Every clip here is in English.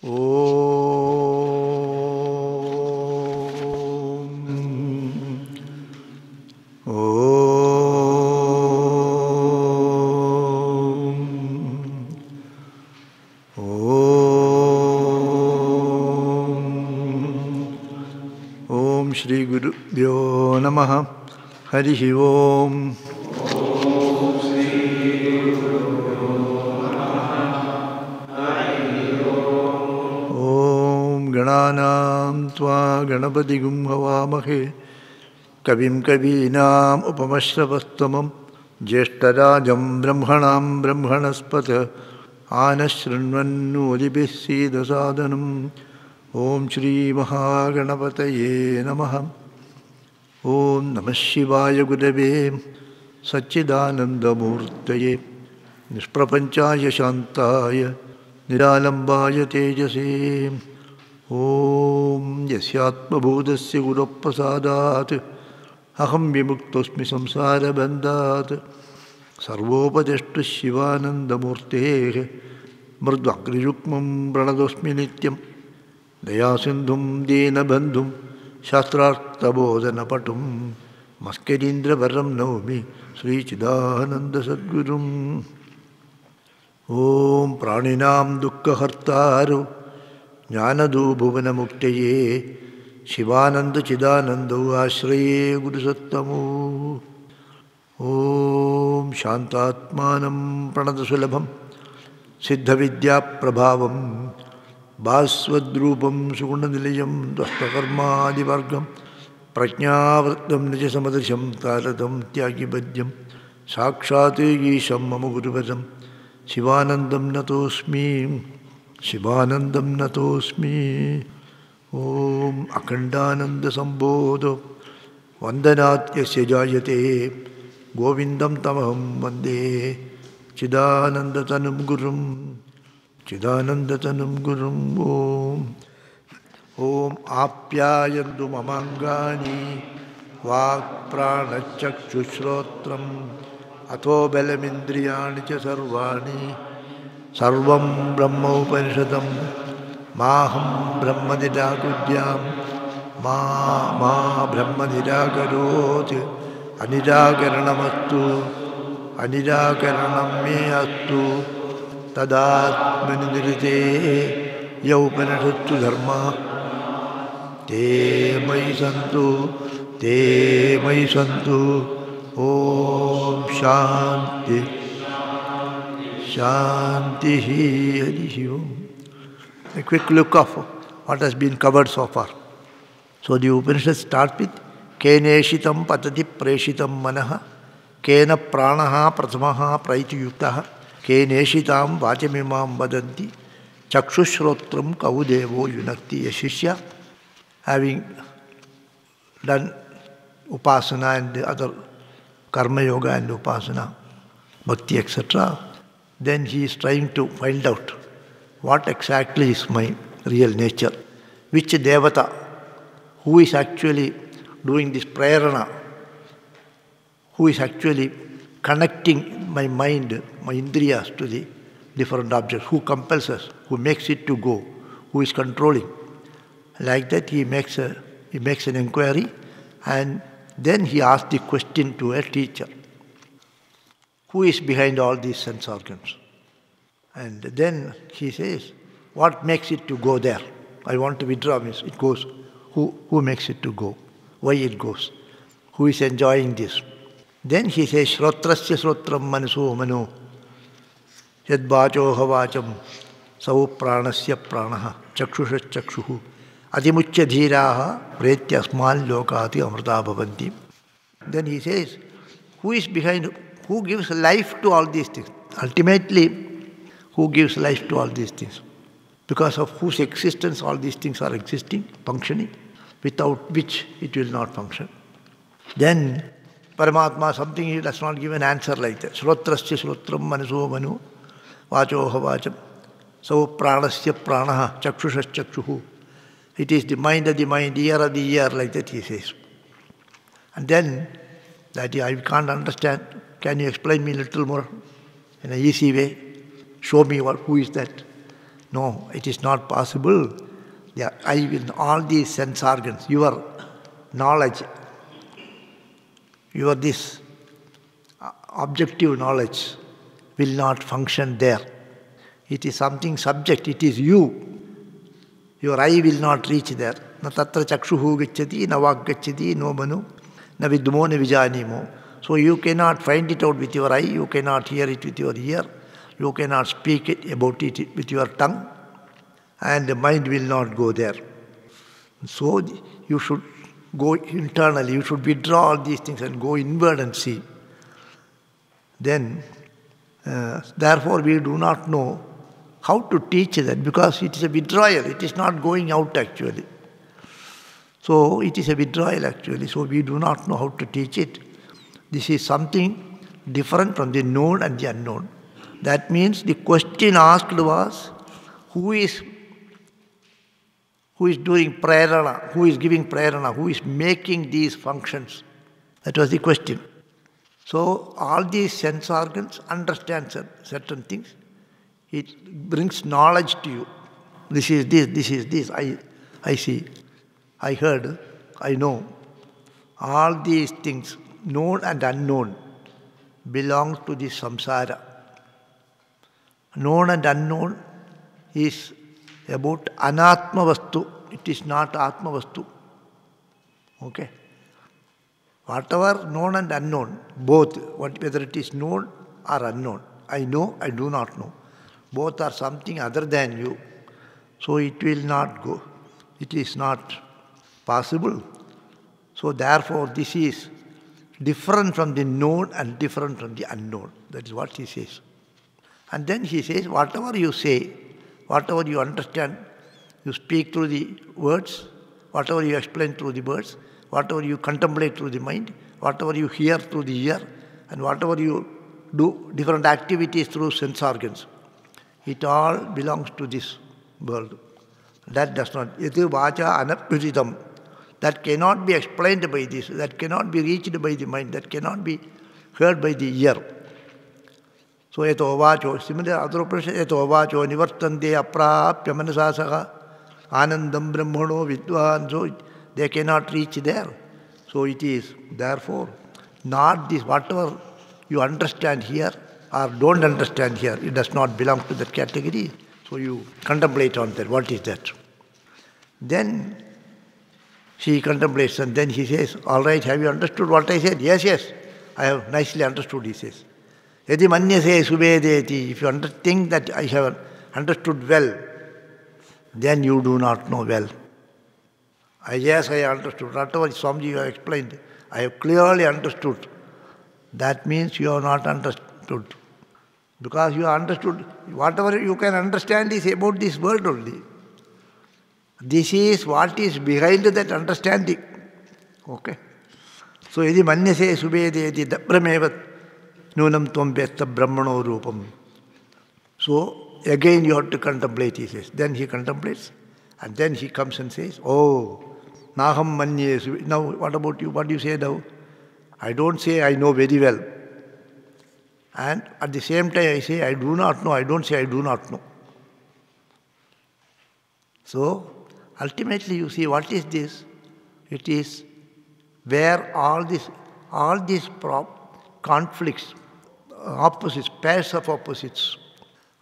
ओम श्री गुरुभ्यो नमः। हरि ओम। ओम गणानां त्वा गणपतिगुं हवामहे कविं कवीनाम् उपमश्रवस्तमं ज्येष्ठराजं ब्रह्मणां ब्रह्मणस्पत आनशृण्वन्नोदिभिः सीदसादनम्। ओम श्री महागणपतये नमः। ओम नमः शिवाय गुरवे सच्चिदानन्दमूर्तये निष्प्रपञ्चाय शान्ताय निरालम्बाय तेजसे। ओम यस्यात्मबोधस्य गुरुप्रसादात् अहं विमुक्तोऽस्मि संसारबन्धात्। सर्वोपदेष्टुः शिवानन्दमूर्तेः मृद्वाग्र्युग्मं प्रणतोऽस्मि नित्यं। दयासिन्धुं दीनबन्धुं शास्त्रार्थबोधनपटुं मस्करीन्द्रवरं नौमि श्रीचिदानन्दसद्गुरुम्। ओम प्राणिनां दुःखहर्तारो ज्ञानदो भुवनमुक्तये शिवानन्दचिदानन्दो आश्रये गुरुसत्तमो। ओम शान्तात्मानं प्रणतसुलभं सिद्धविद्याप्रभावं भास्वद्रूपं सुगुणनिलयं ध्वस्तकर्मादिवर्गं प्रज्ञावृत्तं निजसमदृशं तारतं त्यागिबद्यं साक्षात् ईशं मम गुरुपदं शिवानन्दं नतोऽस्मि शिवानन्दं नतोऽस्मि। ओम अखण्डानन्दसम्बोधो वन्दनात्यस्य जायते गोविन्दं तमहं वन्दे चिदानन्दतनुं गुरुं चिदानन्दतनुं गुरुम्। ओम आप्यायन्तु ममाङ्गानि वाक्प्राणचक्षुश्रोत्रम् अथो बलमिन्द्रियाणि च सर्वाणि सर्वं ब्रह्मोपनिषदं माहं ब्रह्म निराकुर्यां मा ब्रह्म निराकरोत्। अनिराकरणमस्तु अनिराकरणं मे अस्तु तदात्मनिर्ते यौपनिषत्सु धर्मा ते मयि सन्तु ते मयि सन्तु। ओम शांति शांति हरि ओम। A quick look of what has been covered so far. So the Upanishad starts with Keneshitam patati preshitam manaha Kena pranaha pratamaha praiti yuktaha Keneshitam vachamimam vadanti Chakshushrotram kaudevo yunakti. A Shishya, having done Upasana and the other Karma Yoga and Upasana, Bhakti, etc., then he is trying to find out what exactly is my real nature, which Devata, who is actually doing this prarana, who is actually connecting my mind, my indriyas to the different objects, who compels us, who makes it to go, who is controlling. Like that he makes an inquiry, and then he asks the question to a teacher. Who is behind all these sense organs? And then he says, what makes it to go there? I want to withdraw, means it goes. Who makes it to go? Why it goes? Who is enjoying this? Then he says, Shrotrasya Shrotram Manaso Mano Yad Vacho Havacham Sau Pranasya Pranaha Chakshusha Chakshuhu Adimuchya Dhiraha Pretyasmal Lokati Amrita Bhavanti. Then he says, who is behind, who gives life to all these things? Ultimately, who gives life to all these things? Because of whose existence all these things are existing, functioning, without which it will not function. Then Paramatma, something he does not give an answer like that. Shrotrasya Shrotram Manaso Manu Vacho Havacham Sau Pranasya Pranaha Chakshusha Chakshuhu. It is the mind of the mind, ear of the ear, like that he says. And then, that I can't understand, can you explain me a little more in an easy way? Show me who is that? No, it is not possible. The I will, all these sense organs, your knowledge, your this objective knowledge will not function there. It is something subject, it is you. Your eye will not reach there. Na tatra chakshuhu gacchati, na vak gacchati, no manu, na vidmo na vijanimo. So you cannot find it out with your eye, you cannot hear it with your ear, you cannot speak it about it with your tongue, and the mind will not go there. So you should go internally, you should withdraw all these things and go inward and see. Then, therefore we do not know how to teach that, because it is a withdrawal, it is not going out actually. So it is a withdrawal actually, so we do not know how to teach it. This is something different from the known and the unknown. That means the question asked was, who is doing prarana, who is giving prarana, who is making these functions? That was the question. So all these sense organs understand certain things. It brings knowledge to you. This is this. I see, I heard, I know. All these things, known and unknown, belong to the samsara. Known and unknown is about anatma vastu. It is not atma vastu. Okay? Whatever known and unknown, both, whether it is known or unknown. I know, I do not know. Both are something other than you. So it will not go. It is not possible. So therefore this is different from the known and different from the unknown. That is what he says. And then he says, whatever you say, whatever you understand, you speak through the words, whatever you explain through the words, whatever you contemplate through the mind, whatever you hear through the ear, and whatever you do, different activities through sense organs, it all belongs to this world. That does not, yatu vacha anapyujitam. That cannot be explained by this, that cannot be reached by the mind, that cannot be heard by the ear. So yato vacho, similar other operation, yato vacho nivartante aprapya manasasaha anandam brahmano vidwan. So they cannot reach there. So it is therefore not this, whatever you understand here or don't understand here, it does not belong to that category. So you contemplate on that, what is that? Then she contemplates and then he says, all right, have you understood what I said? Yes, yes, I have nicely understood, he says. Yadi manyase subedeti, if you think that I have understood well, then you do not know well. Yes, I understood. Whatever Swamiji you have explained, I have clearly understood. That means you have not understood. Because you have understood, whatever you can understand is about this world only. This is what is behind that understanding. Okay? So, yadi manyase subedeti dabramevat nunam tvam vyasta brahmano rupam. So, again you have to contemplate, he says. Then he contemplates, and then he comes and says, oh, naham manye. Now, what about you? What do you say now? I don't say I know very well. And at the same time I say I do not know. I don't say I do not know. So, ultimately you see what is this? It is where all these conflicts, opposites, pairs of opposites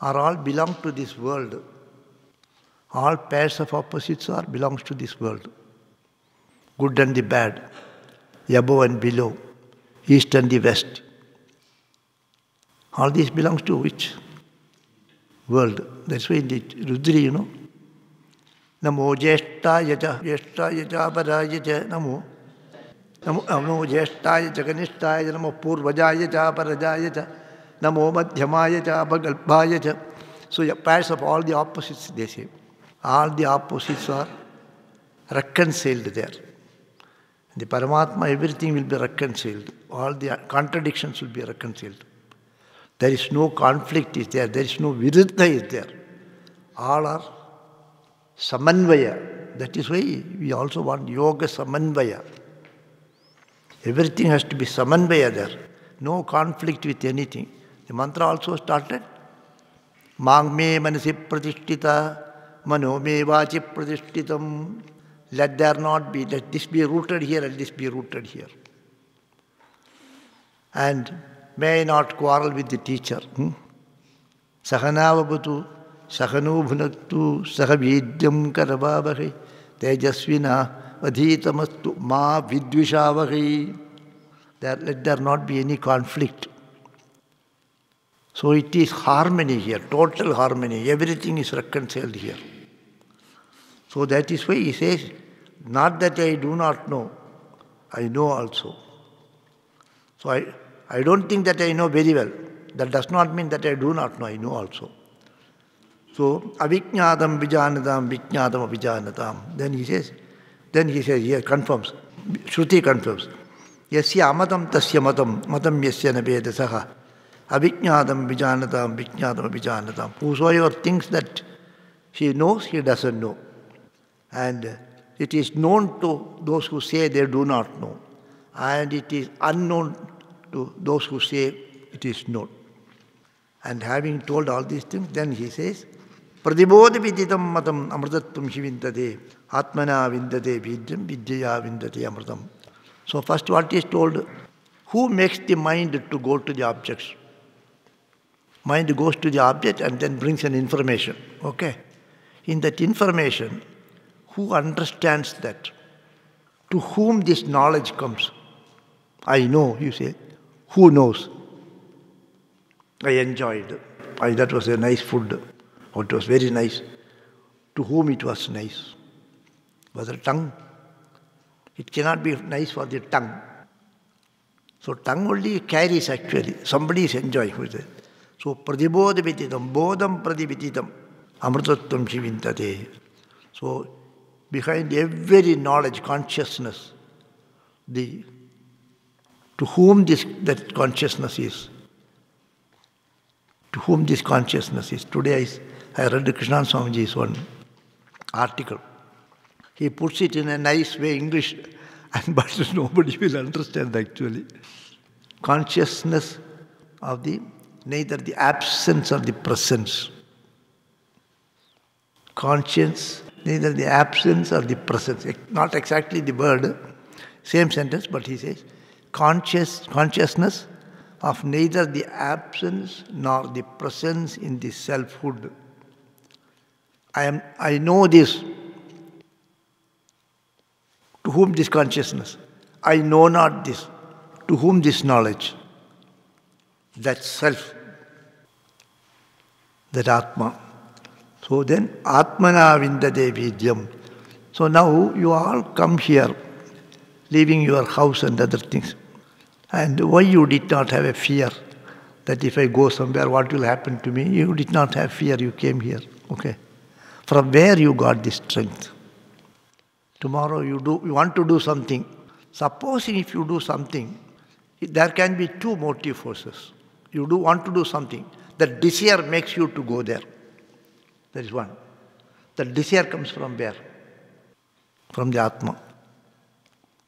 are all belong to this world. All pairs of opposites belongs to this world. Good and the bad, the above and below, east and the west. All this belongs to which world? That's why in the Rudri, Namo Jeshtaya Parajaya Namo. Namo Jeshtaya Jaganishtaya Namo Purvajaya Parajaya Namo Madhyamaya Bhagalbhaya. So the pairs of all the opposites, they say. All the opposites are reconciled there. In the Paramatma, everything will be reconciled. All the contradictions will be reconciled. There is no conflict is there. There is no viruddha is there. All are samanvaya. That is why we also want yoga samanvaya. Everything has to be samanvaya there. No conflict with anything. The mantra also started. Mang me manasi pratishtita, mano me vachi pratishtitam. Let this be rooted here, let this be rooted here. And may not quarrel with the teacher. Sahanavabhatu, Sahanu bhunaktu, Sahavidyam karabhavahi, Tejasvina, Adhitamastu, Ma vidvishavahi. Let there not be any conflict. So it is harmony here, total harmony. Everything is reconciled here. So that is why he says, not that I do not know, I know also. So I don't think that I know very well. That does not mean that I do not know, I know also. So, aviඥādam vijānatam, viඥādam avijānatam. Then he says, he confirms, Shruti confirms, yasya amatam tasya matam, matam yasya nabedasaha. Aviඥādam vijānatam, viඥādam avijānatam. Whosoever thinks that he knows, he doesn't know. And it is known to those who say they do not know. And it is unknown to those who say it is known. And having told all these things, then he says, Pradibodha viditam matam amrtatvam shivindate, atmana vindate vidyam vidyaya vindate amritam. So first what is told, who makes the mind to go to the objects? Mind goes to the object and then brings an information. Okay? In that information, who understands that? To whom this knowledge comes? I know, you say. Who knows? I enjoyed. That was a nice food. It was very nice. To whom it was nice? Was the tongue? It cannot be nice for the tongue. So tongue only carries actually. Somebody is enjoying with it. So pradibodha vititam, bodham pradivititam, amritatvam shivintate. So behind every knowledge, consciousness, to whom that consciousness is. To whom this consciousness is. Today I read Krishnan Swamiji's one article. He puts it in a nice way, English, but nobody will understand actually. Consciousness of neither the absence or the presence. Conscience, neither the absence or the presence. Not exactly the word, same sentence, but he says, consciousness of neither the absence nor the presence in the selfhood. I know this. To whom this consciousness? I know not this. To whom this knowledge? That self. That Atma. So then, Atmana vindate vidyam. So now you all come here, leaving your house and other things. And why you did not have a fear that if I go somewhere, what will happen to me? You did not have fear, you came here. Okay. From where you got this strength? Tomorrow you want to do something. Supposing if you do something, there can be two motive forces. You want to do something. The desire makes you to go there. That is one. The desire comes from where? From the Atma.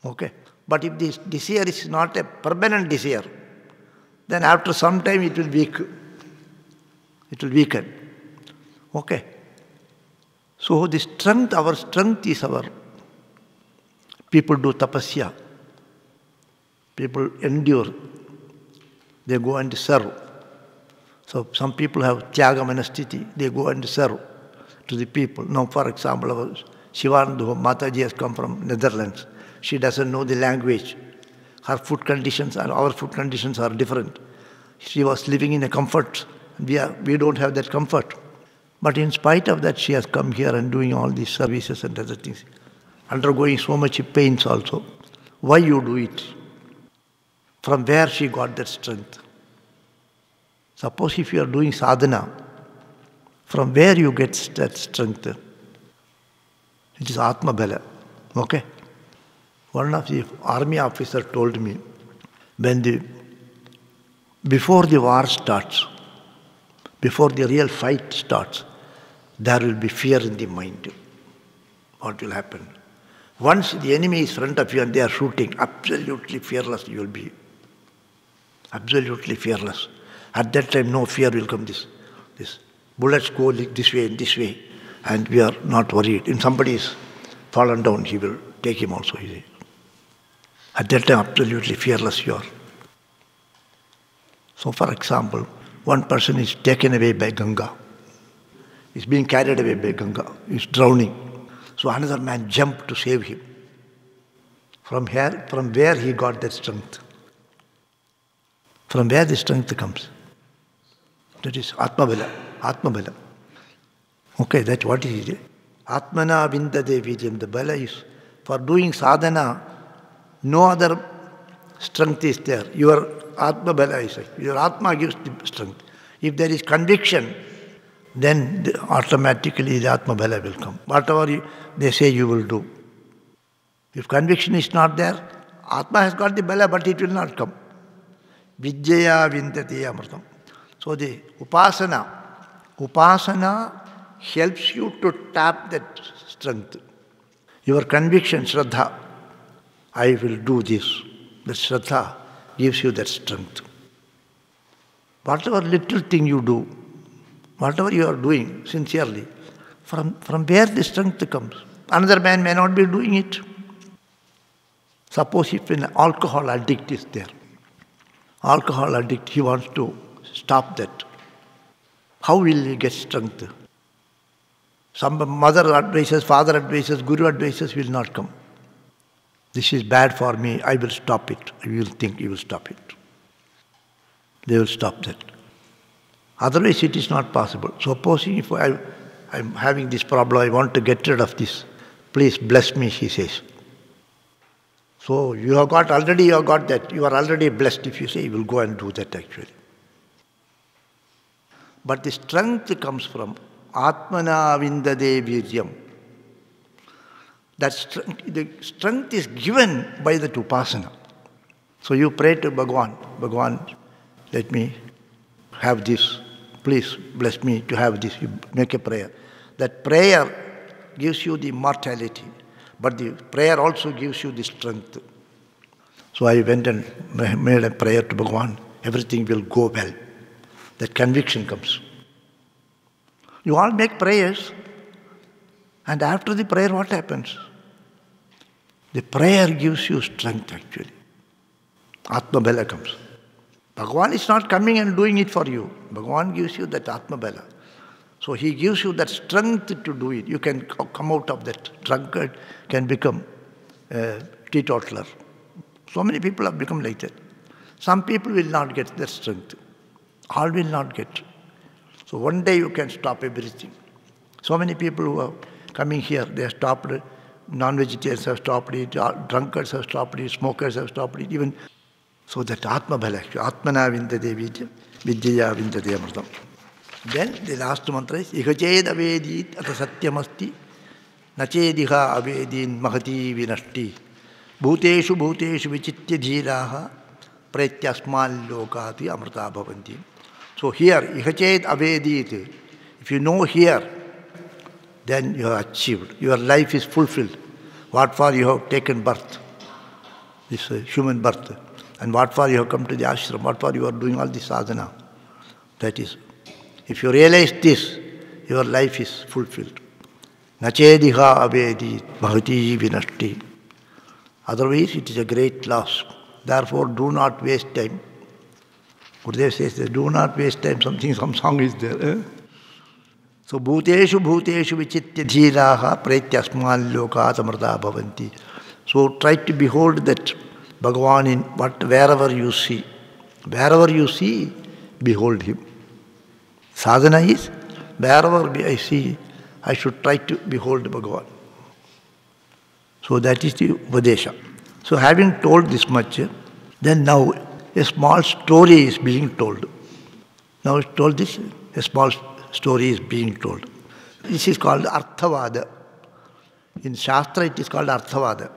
Okay. But if this desire is not a permanent desire, then after some time it will weaken. Okay. So the strength, our strength is our. People do tapasya. People endure. They go and serve. So some people have tyaga manasthiti. They go and serve to the people. Now, for example, our Shivananda Mataji has come from Netherlands. She doesn't know the language. Her food conditions and our food conditions are different. She was living in a comfort. We don't have that comfort. But in spite of that, she has come here and doing all these services and other things. Undergoing so much pains also. Why you do it? From where she got that strength? Suppose if you are doing sadhana, from where you get that strength? It is Atma Bala. Okay? One of the army officers told me, before the war starts, before the real fight starts, there will be fear in the mind. What will happen? Once the enemy is in front of you and they are shooting, absolutely fearless you will be. Absolutely fearless. At that time, no fear will come. This Bullets go this way and this way, and we are not worried. If somebody is fallen down, he will take him also. At that time, absolutely fearless you are. So, for example, one person is taken away by Ganga. He's being carried away by Ganga. He's drowning. So another man jumped to save him. From where he got that strength? From where the strength comes? That is Atmabala. Atmabala. Okay, that's what is it? Atmana vindade vidyam. The bala is for doing sadhana. No other strength is there. Your Atmabala is like, your Atma gives the strength. If there is conviction, then automatically the Atmabala will come. Whatever they say you will do. If conviction is not there, Atma has got the bala, but it will not come. Vijjaya vindati amritam. So the upasana helps you to tap that strength. Your conviction, Shraddha, I will do this. The Shraddha gives you that strength. Whatever little thing you do, whatever you are doing sincerely, from where the strength comes? Another man may not be doing it. Suppose if an alcohol addict is there, alcohol addict, he wants to stop that. How will he get strength? Some mother advises, father advises, guru advises will not come. This is bad for me, I will stop it. You will think you will stop it. They will stop that. Otherwise it is not possible. Supposing if I'm having this problem, I want to get rid of this, please bless me, he says. So you have got that. You are already blessed if you say you will go and do that actually. But the strength comes from Atmana vindade viryam. That the strength is given by the upasana. So you pray to Bhagavan, Bhagavan, let me have this. Please bless me to have this. You make a prayer. That prayer gives you the immortality. But the prayer also gives you the strength. So I went and made a prayer to Bhagavan. Everything will go well. That conviction comes. You all make prayers. And after the prayer, what happens? The prayer gives you strength actually. Atma Bala comes. Bhagavan is not coming and doing it for you. Bhagavan gives you that Atma Bala. So he gives you that strength to do it. You can come out of that. Drunkard can become a teetotaler. So many people have become like that. Some people will not get that strength. All will not get. So one day you can stop everything. So many people who are coming here, they have stopped it. Non-vegetarians have stopped it. Drunkards have stopped it. Smokers have stopped it. Even so that Atma Bala, Atmana vindade vidyam, Vijjaya vindade amritam. Then the last mantra is Ihached avedit ata satyamasti nachediha avedin mahati vinashti bhuteshu vichitya dhiraha pretyasmal lokati amrita bhavanti. So here, Ihached avedit, if you know here, then you have achieved. Your life is fulfilled. What for you have taken birth, this human birth, and what for you have come to the ashram, what for you are doing all this sadhana. That is, if you realize this, your life is fulfilled. Nachediha avedi bhavati vinashti. Otherwise, it is a great loss. Therefore, do not waste time. Gurudev says, do not waste time. Some song is there. So, bhuteshu vichitya dhiraha pretyasmal lokat amrita bhavanti. So, try to behold that Bhagavan in wherever you see. Wherever you see, behold him. Sadhana is, wherever I see, I should try to behold Bhagavan. So that is the Upadesha. So having told this much, then now a small story is being told. Now it's told this, a small story is being told. This is called Arthavada. In Shastra it is called Arthavada.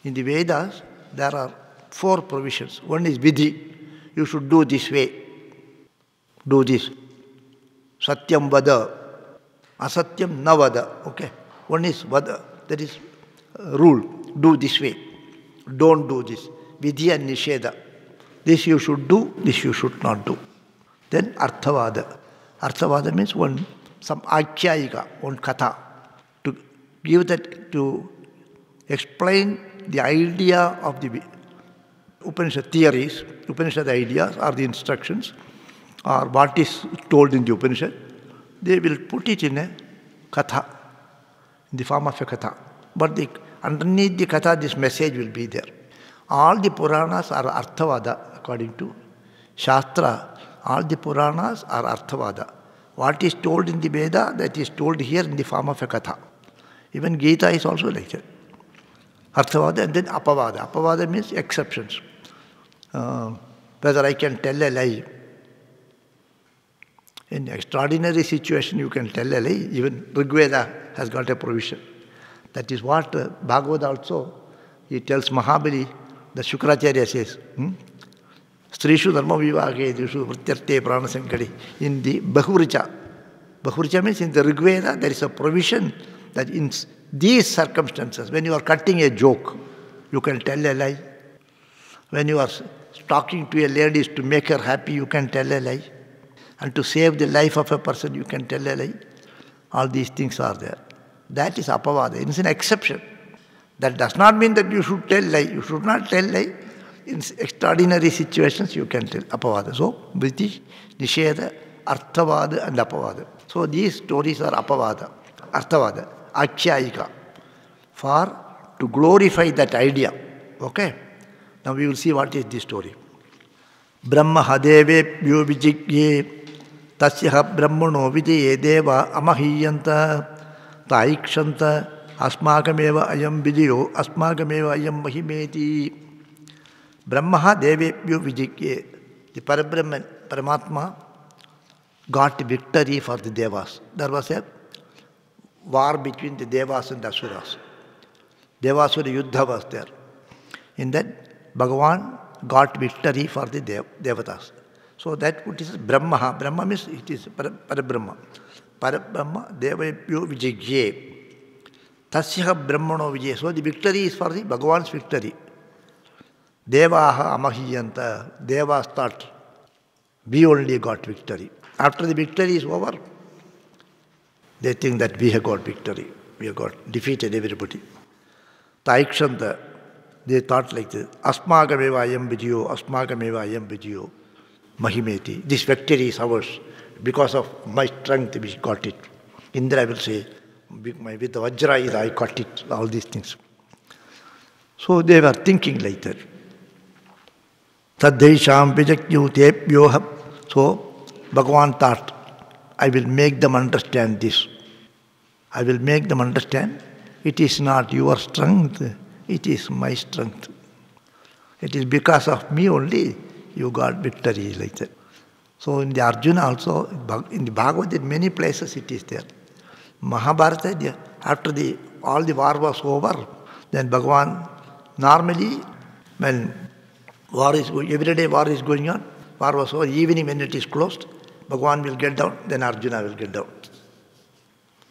In the Vedas there are 4 provisions. One is Vidhi. You should do this way. Do this. Satyam vada, asatyam na vada. Okay. One is vada, that is rule. Do this way. Don't do this. Vidhi and nisheda. This you should do, this you should not do. Then arthavada. Arthavada means one some Akhyayika, one Katha, to give that, to explain the idea of the Upanishad theories, Upanishad ideas or the instructions, or what is told in the Upanishad. They will put it in a Katha, in the form of a Katha. But underneath the Katha, this message will be there. All the Puranas are Arthavada, according to Shastra. All the Puranas are Arthavada. What is told in the Veda, that is told here in the form of a Katha. Even Gita is also like that. Arthavada and then Apavada. Apavada means exceptions. Whether I can tell a lie. In extraordinary situation, you can tell a lie. Even Rigveda has got a provision. That is what Bhagavad also, he tells Mahabali, the Shukracharya says, Strishu dharma vivage dishu vrityarte pranasankari. In the Bahuricha. Bahuricha means in the Rigveda, there is a provision that in these circumstances, when you are cutting a joke, you can tell a lie. When you are talking to a lady to make her happy, you can tell a lie. And to save the life of a person, you can tell a lie. All these things are there. That is Apavada. It is an exception. That does not mean that you should tell lie. You should not tell lie. In extraordinary situations, you can tell Apavada. So, British, Nisheda, Arthavada and Apavada. So, these stories are Apavada, Arthavada, Akhyayika, for to glorify that idea. Okay? Now we will see what is this story. Brahma hadeve vyo vijigye tasyaha brahmano vijaye deva amahiyanta taikshanta asmakameva ayam vijayo asmakameva ayam mahimeti. Brahma deve vyo vijigye. The Parabrahman, Paramatma, got victory for the Devas. There was a war between the Devas and the Asuras. Devasura Yuddha was there. In that, Bhagavan got victory for the Devatas. So that what is Brahma. Brahma means it is Parabrahma. Parabrahma Devabhyo Vijigye. Tasyaha Brahmano Vijay. So the victory is for the Bhagavan's victory. Devaha Amahiyanta. Devas thought we only got victory. After the victory is over, they think that we have got victory. We have got defeated everybody. Taikshanta. They thought like this, Asmakameva ayam vijayo, Asmakameva ayam vijayo, Mahimeti. This victory is ours. Because of my strength, we got it. Indra will say, with the Vajra, I got it, all these things. So they were thinking like that. Taddeisham vijakyu tepyoha. So Bhagavan thought, I will make them understand this. I will make them understand, it is not your strength. It is my strength. It is because of me only you got victory like that. So in the Arjuna also, in the Bhagavad, in many places it is there. Mahabharata, after all the war was over, then Bhagavan, normally when every day war is going on, war was over, evening when it is closed, Bhagavan will get down, then Arjuna will get down.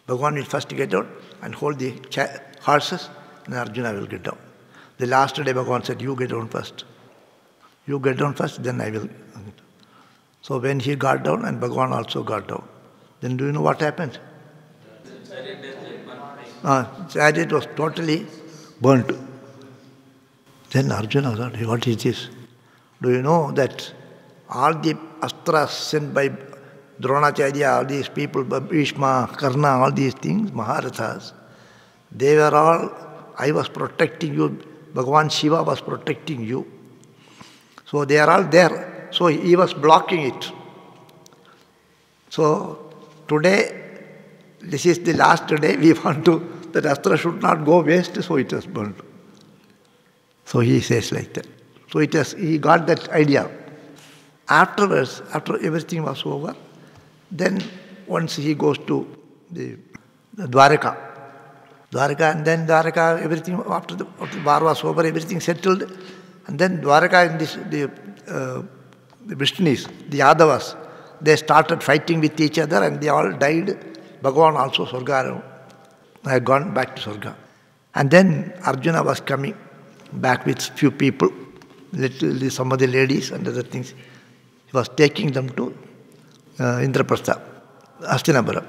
Bhagavan will first get down and hold the horses, and Arjuna will get down. The last day Bhagavan said, you get down first. You get down first, then I will. So when he got down and Bhagavan also got down, then do you know what happened? Chariot was totally burnt. Then Arjuna thought, what is this? Do you know that all the astras sent by Dronacharya, all these people, Bhishma, Karna, all these things, Maharathas, they were all, I was protecting you, Bhagavan Shiva was protecting you. So they are all there. So he was blocking it. So today, this is the last day, we want to, that astra should not go waste, so it was burned. So he says like that. So he got that idea. Afterwards, after everything was over, then once he goes to the Dwaraka, and then Dwaraka, everything, after the war was over, everything settled. And then Dwaraka and the Vishnis, the Yadavas, they started fighting with each other and they all died. Bhagavan also, Swarga, had gone back to Swarga. And then Arjuna was coming back with few people, some of the ladies and other things. He was taking them to Indraprastha, Hastinapura.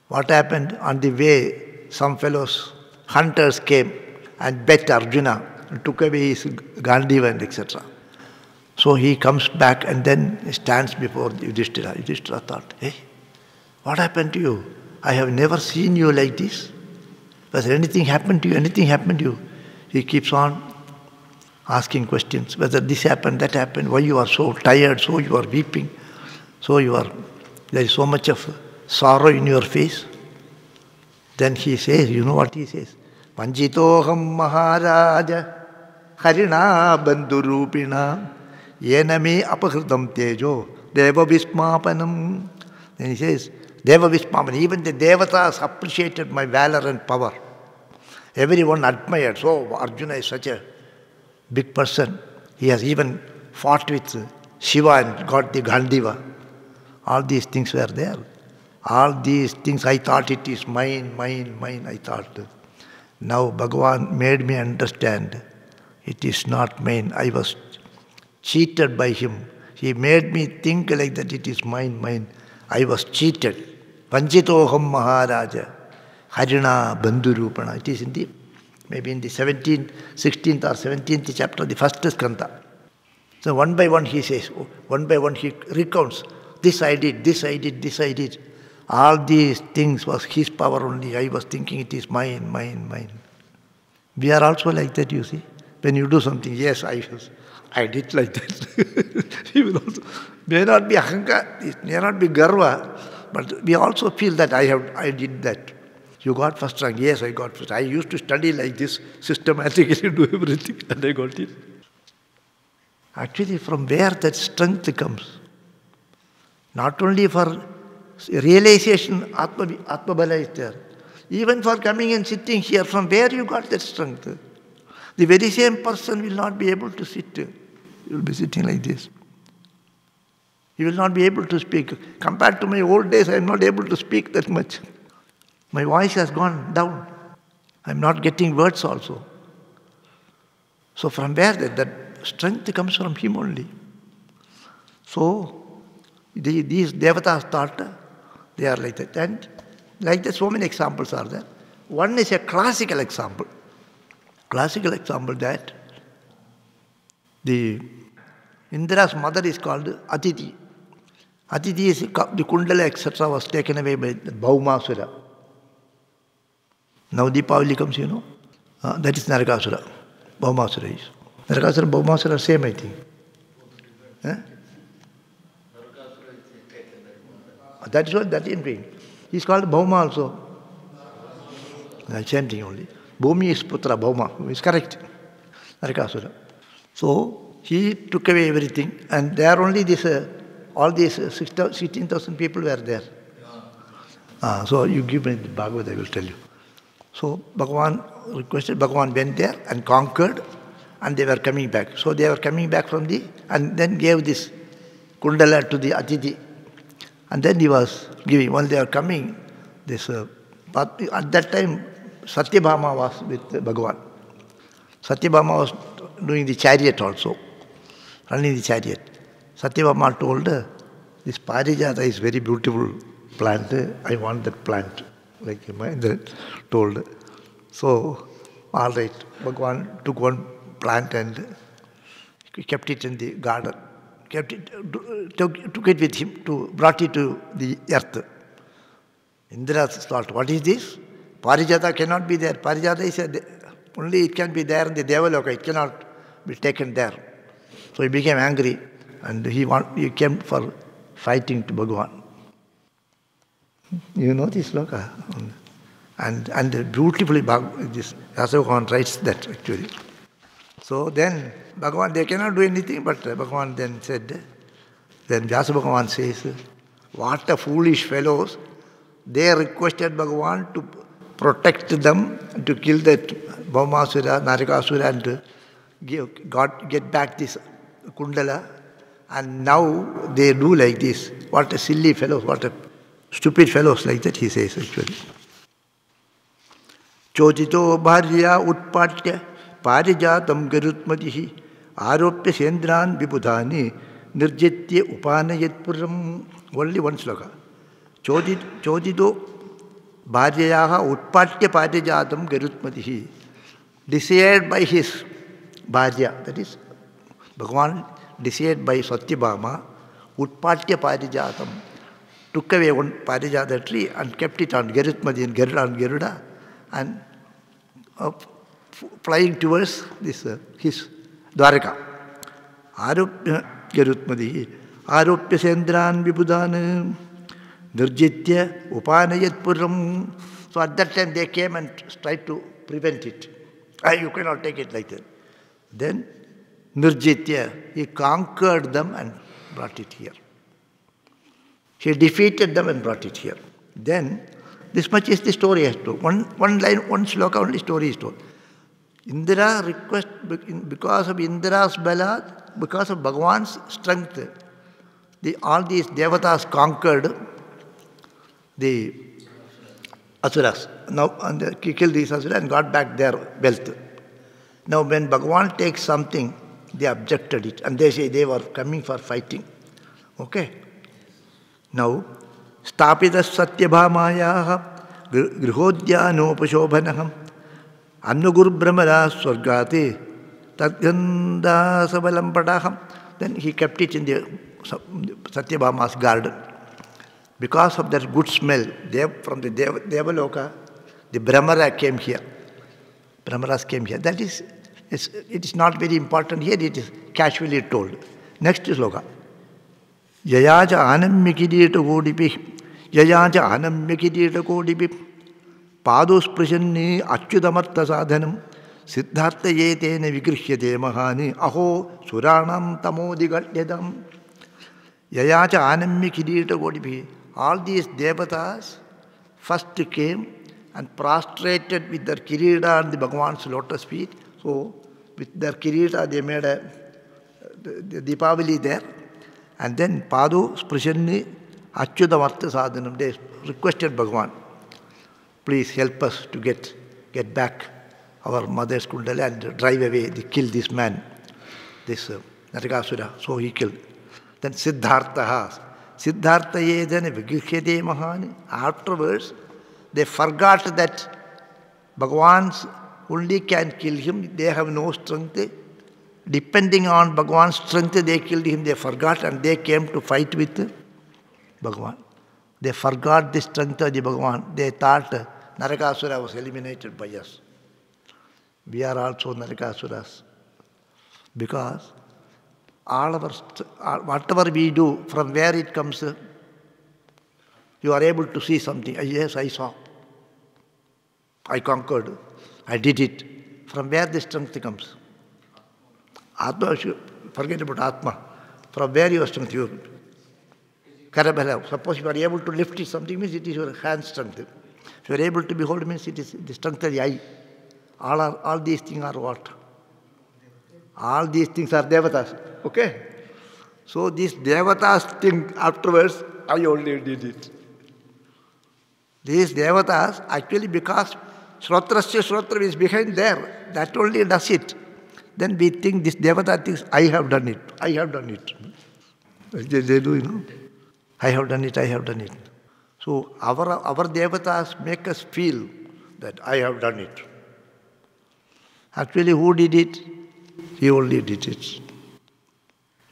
What happened? On the way, some fellows, hunters came and bet Arjuna, and took away his Gandiva and etc. So he comes back and then stands before Yudhishthira. Yudhishthira thought, hey, what happened to you? I have never seen you like this. Has anything happened to you? Anything happened to you? He keeps on asking questions, whether this happened, that happened, why you are so tired, so you are weeping, there is so much of sorrow in your face. Then he says, you know what he says? Vanjitoham Maharaja Harina Bandhurupina Yename Apahridam Tejo Deva Vismapanam. Then he says, Deva Vismapanam. Even the Devatas appreciated my valor and power. Everyone admired. So Arjuna is such a big person. He has even fought with Shiva and got the Gandiva. All these things were there. All these things, I thought it is mine, I thought. Now Bhagavan made me understand it is not mine. I was cheated by him. He made me think like that it is mine. I was cheated. Vanjitoham Maharaja Harina Bandhurupana. It is maybe in the 16th or 17th chapter, the first skandha. So one by one he says, one by one he recounts, this I did. All these things was his power only. I was thinking it is mine. We are also like that, you see. When you do something, yes, I did like that. He will also, may not be ahankar, it may not be garva, but we also feel that I did that. You got first rank. Yes, I got first. I used to study like this, systematically do everything, and I got it. Actually, from where that strength comes? Not only for realization, Atmabala is there. Even for coming and sitting here, from where you got that strength? The very same person will not be able to sit. He will be sitting like this. He will not be able to speak. Compared to my old days, I am not able to speak that much. My voice has gone down. I am not getting words also. So from where that strength comes from him only. So these devatas thought they are like that. And like that, so many examples are there. One is a classical example. Classical example that Indra's mother is called Aditi. Aditi is the Kundala, etc. was taken away by Bhaumasura. Now Deepavali comes, you know. That is Narakasura. Bhaumasura is. Narakasura and Bhaumasura are same, I think. That is what that is doing. He is called Bhauma also. Same thing only. Bhumi is Putra, Bhauma. Is correct. Narakasura. So he took away everything, and there only all these 16,000 people were there. So you give me the Bhagavad, I will tell you. So Bhagavan requested, Bhagavan went there and conquered, and they were coming back. So they were coming back from and then gave this Kundala to the Aditi. And then he was giving, when they were coming, but at that time, Satyabhama was with Bhagavan. Satyabhama was doing the chariot also, running the chariot. Satyabhama told, this Parijata is very beautiful plant, I want that plant. Like Mahendra told. So, all right, Bhagavan took one plant and kept it in the garden. Took it with him, brought it to the earth. Indra thought, what is this? Parijata cannot be there. Parijata is only it can be there in the Devaloka. It cannot be taken there. So he became angry and he came for fighting to Bhagavan. You know this sloka? And beautifully this Vyasa writes that actually. So then Bhagavan, they cannot do anything, but Bhagavan then said, then Vyasa Bhagavan says, what a foolish fellows. They requested Bhagavan to protect them, to kill that Bhaumasura, Narakasura, and get back this Kundala. And now they do like this. What a silly fellows, what a stupid fellows, like that he says actually. Chodito bharya utpatya parijatam garutmatihi aropya sendran vibudhani nirjitya upanayat puram. Only one sloka. Chodito Bharyayaha Utpatya Parijatam Garutmatihi. Desired by his Bharya, that is, Bhagavan desired by Satyabhama, Utpatya Parijatam, took away one Parijata tree and kept it on Garutmati and Garuda and flying towards this his Dwaraka. Arupya Garutmati, Arupya Sendran Vibudan, Nirjitya Upanayat Puram. So at that time they came and tried to prevent it. You cannot take it like that. Then Nirjitya, he conquered them and brought it here. He defeated them and brought it here. Then, this much is the story has told. One line, one sloka only story is told. Indra request, because of Indra's bala, because of Bhagavan's strength, all these devatas conquered the asuras. Now, and killed these asuras and got back their wealth. Now, when Bhagavan takes something, they objected it and they say they were coming for fighting. Okay? Now, Stapitas Satyabhamayaha Grihodyanopashobhanaham Annugur Brahmara Swargati Tadganda Sabalam Padaham. Then he kept it in the Satyabhama's garden. Because of that good smell, from the Devaloka, the Brahmara came here. Brahmaras came here. That is, it is not very important here, it is casually told. Next is sloka. Yayaja anamya kirita kodipi, Yayaja anamya kirita kodipi, Pados prashanni achyudamartha sadhanam, Siddhartha yetena vigrishyate mahani, Aho suranam tamodigatyadam. Yayaja anamya kirita kodipi. All these devatas first came and prostrated with their kirita and the Bhagavan's lotus feet. So, with their kirita they made the Deepavali there. And then Padu Sprishanni Achyudamartha Sadhanam, they requested Bhagavan, please help us to get back our mother's Kundala and drive away, kill this man, this Narakasura. So he killed. Then Siddhartha yedana vigrihyate mahani. Afterwards, they forgot that Bhagavan's only can kill him, they have no strength. Depending on Bhagavan's strength, they killed him, they forgot and they came to fight with Bhagavan. They forgot the strength of the Bhagavan. They thought Narakasura was eliminated by us. We are also Narakasuras. Because all our, whatever we do, from where it comes, you are able to see something. Yes, I saw. I conquered. I did it. From where the strength comes? Atma, forget about Atma. From where your strength? You Karabhala. Suppose you are able to lift it, something means it is your hand strength. If you are able to behold, means it is the strength of the eye. All these things are what? All these things are devatas. Okay? So this devatas thing afterwards, I only did it. These devatas, actually because Shrotrasya Shrotra is behind there, that only does it. Then we think this devata thinks, I have done it, I have done it. They do, you know. I have done it, I have done it. So our devatas make us feel that I have done it. Actually, who did it? He only did it.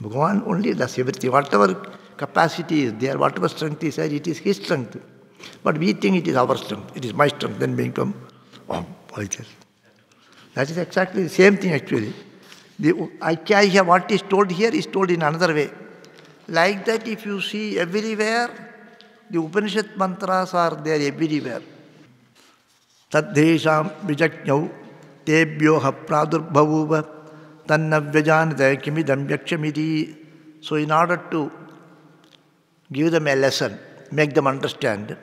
Bhagavan only does everything. Whatever capacity is there, whatever strength is there, it is his strength. But we think it is our strength, it is my strength, then we become, like that. That is exactly the same thing actually. The Aikyaya, what is told here is told in another way. Like that, if you see everywhere, the Upanishad mantras are there everywhere. Tadhesham vijaknyau tebhyoha pradurbhavuva tannavyajanata kimidam yakshamiti. So in order to give them a lesson, make them understand,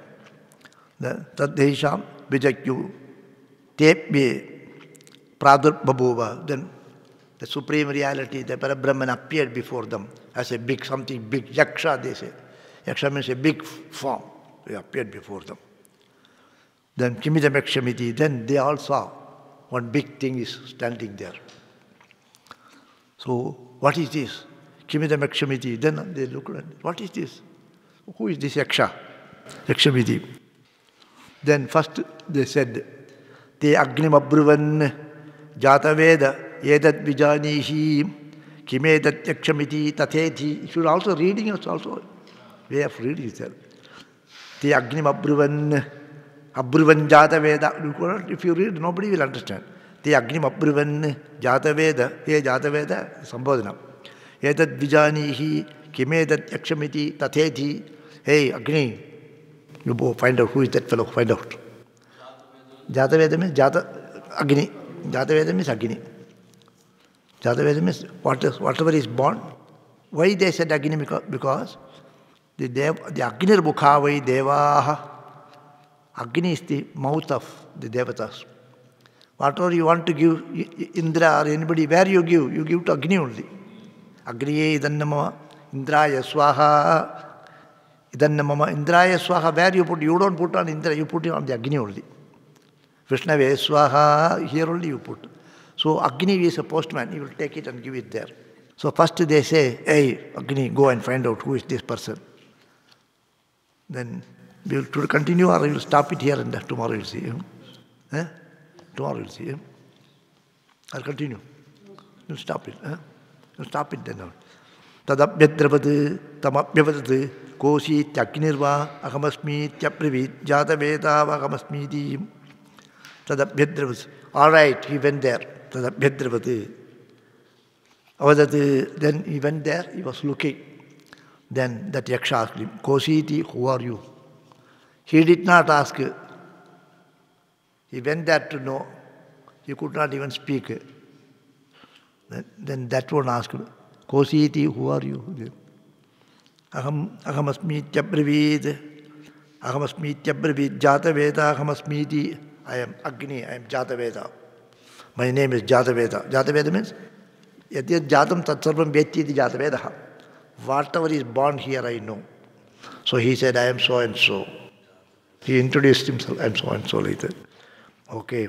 the Tadhesham vijakyu tebhye pradurbhavuva, then the supreme reality, the Parabrahman appeared before them as a big, something big, yaksha they say. Yaksha means a big form. He appeared before them. Then kimidam yakshamiti, then they all saw one big thing is standing there. So what is this? Kimidam yakshamiti. Then they looked at it. What is this? Who is this yaksha? Yakshamiti. Then first they said, Te Agnim Abruvan Jataveda Edad Vijanihi Kimedat Yakshamiti Tatheti. You should also reading is also way of reading itself. Te Agnim Abruvan Jataveda. If you read, nobody will understand. Te Agnim Abruvan Jataveda. He Jataveda Sambodhana. Edad Vijanihi Kimedat Yakshamiti Tatheti. Hey Agni, you go find out who is that fellow, find out. Jataveda means Agni. Jataveda means Agni. Jataveda means whatever is born. Why they said Agni? Because the Agnir Mukha vai Devaha. Agni is the mouth of the Devatas. Whatever you want to give Indra or anybody, where you give to Agni only. Agniye idannama Indraya Swaha. Idannama Indraya Swaha. Where you put, you don't put on Indra, you put it on the Agni only. Vishnave Swaha, here only you put. So Agni is a postman, he will take it and give it there. So first they say, hey Agni, go and find out who is this person. Then we will continue or we will stop it here and tomorrow we will see him. Tomorrow we will see him. I'll continue. We'll stop it. We'll stop it then. Tadabhyadravadu tamabhyavadadu kosi tyagnirva ahamasmi tyapravit jataveda ahamasmiti. Tadabhyadravadu. All right, he went there. Tadabhyadravadu. Then he went there, he was looking. Then that Yaksha asked him, Kositi, who are you? He did not ask. He went there to know. He could not even speak. Then that one asked him, Kositi, who are you? Ahamasmi tyabravid. Ahamasmi tyabravid jataveda ahamasmiti. I am Agni, I am Jataveda. My name is Jataveda. Jataveda means Yatir Jatam Tatsarvam Vyeti iti Jatavedaha. Whatever is born here, I know. So he said, I am so and so. He introduced himself, I am so and so later. Okay,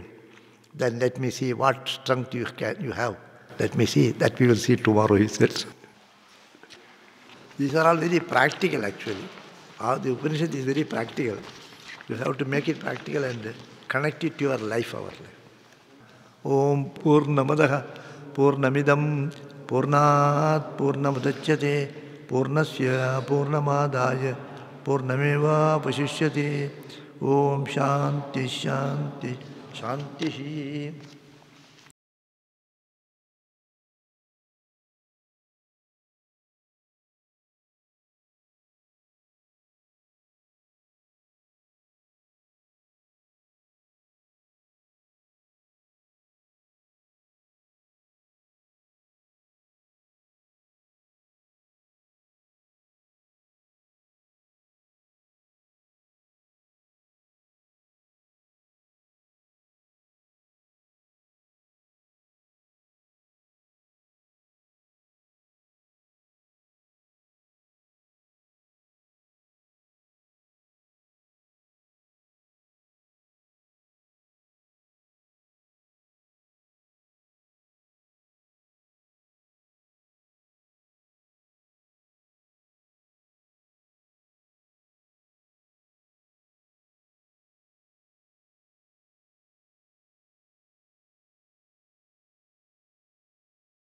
then let me see what strength you have. Let me see. That we will see tomorrow, he said. These are all very practical actually. The Upanishad is very practical. You have to make it practical and connect it to your life, our life. Om Purnamadaha Purnamidam Purnat Purnamudachyate Purnasya Purnamadaya Purnameva Pasishyate Om Shanti Shanti Shanti.